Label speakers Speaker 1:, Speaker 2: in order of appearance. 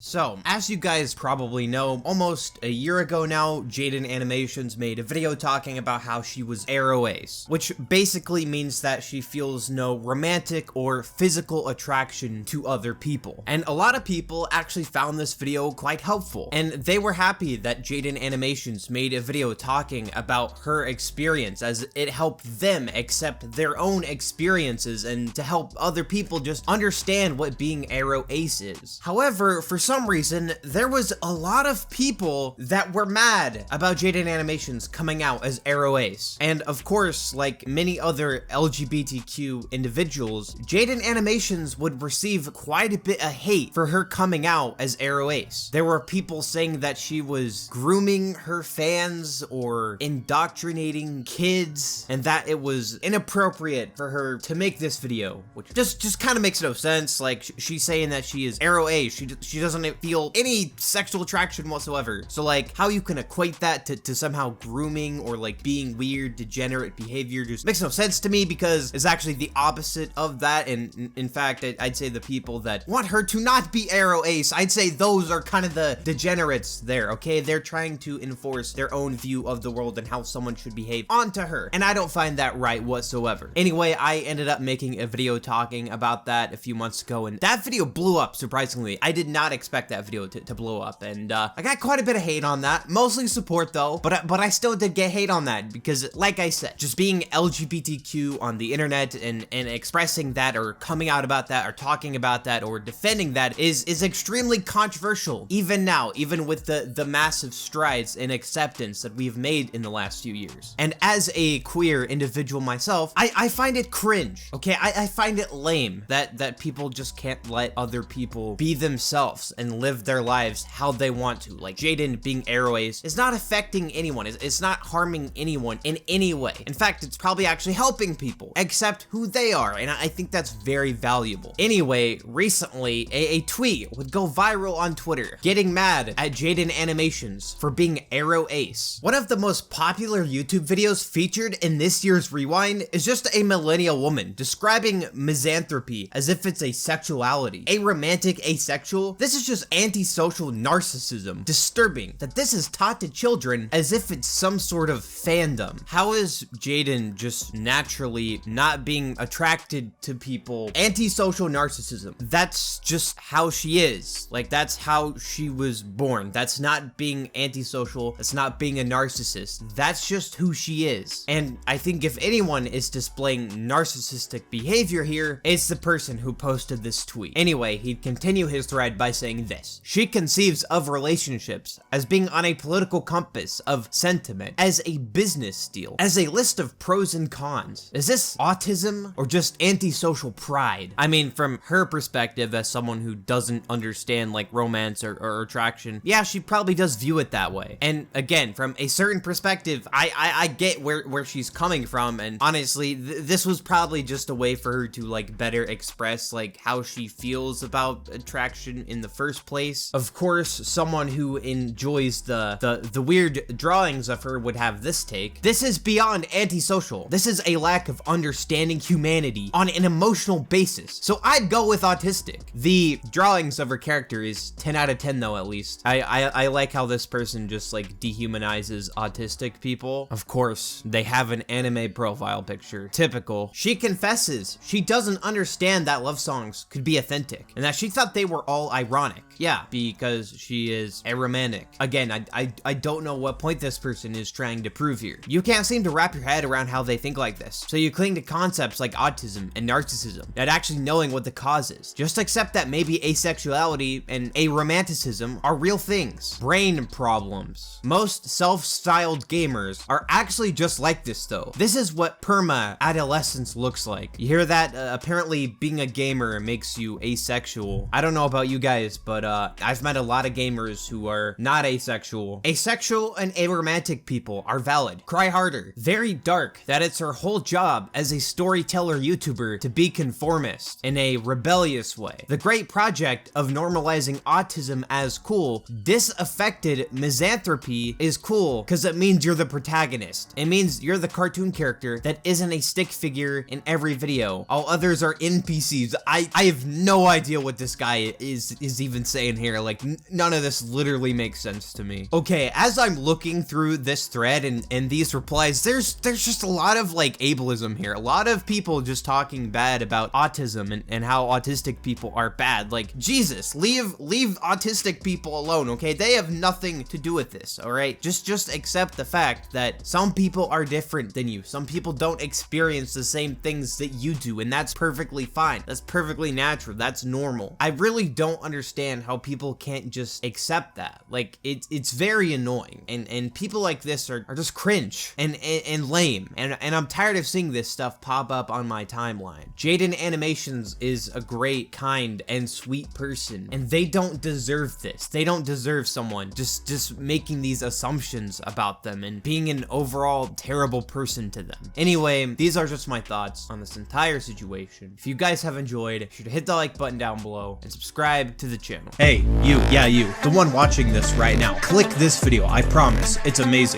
Speaker 1: So, as you guys probably know, almost a year ago now, Jaiden Animations made a video talking about how she was Aroace, which basically means that she feels no romantic or physical attraction to other people. And a lot of people actually found this video quite helpful, and they were happy that Jaiden Animations made a video talking about her experience, as it helped them accept their own experiences and to help other people just understand what being Aroace is. However, for some reason, there was a lot of people that were mad about Jaiden Animations coming out as Aroace. And of course, like many other LGBTQ individuals, Jaiden Animations would receive quite a bit of hate for her coming out as Aroace. There were people saying that she was grooming her fans or indoctrinating kids, and that it was inappropriate for her to make this video, which just kind of makes no sense. Like, she's saying that she is Aroace, she doesn't feel any sexual attraction whatsoever. So like, how you can equate that to somehow grooming or like being weird, degenerate behavior just makes no sense to me, because it's actually the opposite of that. And in fact, I'd say the people that want her to not be Aroace, I'd say those are kind of the degenerates there, okay? They're trying to enforce their own view of the world and how someone should behave onto her, and I don't find that right whatsoever. Anyway, I ended up making a video talking about that a few months ago, and that video blew up, surprisingly. I did not expect that video to blow up, and I got quite a bit of hate on that, mostly support though, but I still did get hate on that, because like I said, just being LGBTQ on the internet and expressing that or coming out about that or talking about that or defending that is extremely controversial, even now, even with the massive strides in acceptance that we've made in the last few years. And as a queer individual myself, I find it cringe, okay? I find it lame that people just can't let other people be themselves and live their lives how they want to. Like, Jaiden being Aroace is not affecting anyone. It's not harming anyone in any way. In fact, it's probably actually helping people accept who they are, and I think that's very valuable. Anyway, recently, a tweet would go viral on Twitter, getting mad at Jaiden Animations for being Aroace. One of the most popular YouTube videos featured in this year's Rewind is just a millennial woman describing misanthropy as if it's a sexuality. A romantic asexual? This is just antisocial narcissism. Disturbing that this is taught to children as if it's some sort of fandom. How is Jaiden just naturally not being attracted to people? Antisocial narcissism. That's just how she is. Like, that's how she was born. That's not being antisocial. That's not being a narcissist. That's just who she is. And I think if anyone is displaying narcissistic behavior here, it's the person who posted this tweet. Anyway, he'd continue his thread by saying this: she conceives of relationships as being on a political compass of sentiment, as a business deal, as a list of pros and cons. Is this autism or just antisocial pride? I mean, from her perspective as someone who doesn't understand like romance or attraction, yeah, she probably does view it that way. And again, from a certain perspective, I get where she's coming from, and honestly, this was probably just a way for her to like better express like how she feels about attraction in the first place. Of course, someone who enjoys the weird drawings of her would have this take: this is beyond antisocial. This is a lack of understanding humanity on an emotional basis. So I'd go with autistic. The drawings of her character is 10 out of 10 though, at least. I like how this person just like dehumanizes autistic people. Of course, they have an anime profile picture. Typical. She confesses she doesn't understand that love songs could be authentic, and that she thought they were all ironic. Yeah, because she is aromantic. Again, I don't know what point this person is trying to prove here. You can't seem to wrap your head around how they think like this, so you cling to concepts like autism and narcissism, not actually knowing what the cause is. Just accept that maybe asexuality and aromanticism are real things. Brain problems. Most self-styled gamers are actually just like this though. This is what perma-adolescence looks like. You hear that? Apparently being a gamer makes you asexual. I don't know about you guys, but I've met a lot of gamers who are not asexual. Asexual and aromantic people are valid. Cry harder. Very dark that it's her whole job as a storyteller YouTuber to be conformist in a rebellious way. The great project of normalizing autism as cool, disaffected misanthropy is cool because it means you're the protagonist. It means you're the cartoon character that isn't a stick figure in every video. All others are NPCs. I have no idea what this guy is even even saying here? Like, none of this literally makes sense to me. Okay, as I'm looking through this thread and these replies, there's just a lot of like ableism here. A lot of people just talking bad about autism and how autistic people are bad. Like, Jesus, leave autistic people alone, okay? They have nothing to do with this, all right? Just accept the fact that some people are different than you. Some people don't experience the same things that you do, and that's perfectly fine. That's perfectly natural. That's normal. I really don't understand how people can't just accept that. Like, it's very annoying, and people like this are just cringe and lame, and I'm tired of seeing this stuff pop up on my timeline. Jaiden Animations is a great, kind, and sweet person, and they don't deserve this. They don't deserve someone just making these assumptions about them and being an overall terrible person to them. Anyway, these are just my thoughts on this entire situation. If you guys have enjoyed, be sure to hit the like button down below and subscribe to the channel. Hey, you, the one watching this right now, click this video. I promise, it's amazing.